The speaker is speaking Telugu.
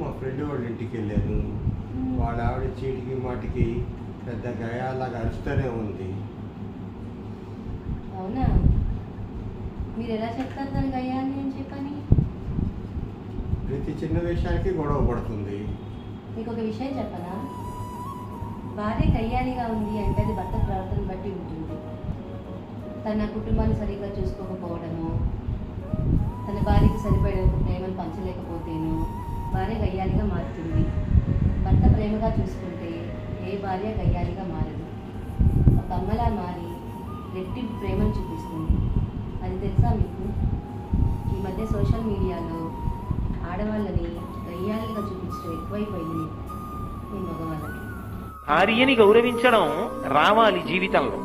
మా ఫ్రెండ్ వాళ్ళ ఇంటికి వెళ్ళాను. వాళ్ళ ఆవిడ చీటికి మాటికి పెద్ద గయాలాగా అరుస్తూనే ఉంది. అవునా? మీరు ఎలా చెప్తారు దానికి అయ్యాన్ని అని చెప్పని? ప్రతి చిన్న విషయానికి గొడవ పడుతుంది. మీకు ఒక విషయం చెప్పనా? భార్య కయ్యాలిగా ఉంది అంటే అది భర్త ప్రవర్తన బట్టి ఉంటుంది. తన కుటుంబాన్ని సరిగ్గా చూసుకోకపోవడము, తన భార్యకి సరిపడేంత ప్రేమను పంచలేకపోతేను భార్య గయ్యాలిగా మారుతుంది. భర్త ప్రేమగా చూసుకుంటే ఏ భార్య గయ్యాలిగా మారదు. ఒక అమ్మలా మారి రెట్టింపు ప్రేమను చూపిస్తుంది. అది తెలుసా మీకు? ఈ మధ్య సోషల్ మీడియాలో ఆడవాళ్ళని గయ్యాలిగా చూపించడం ఎక్కువైపోయింది మీ మగవాళ్ళకి. భార్యని గౌరవించడం రావాలి జీవితంలో.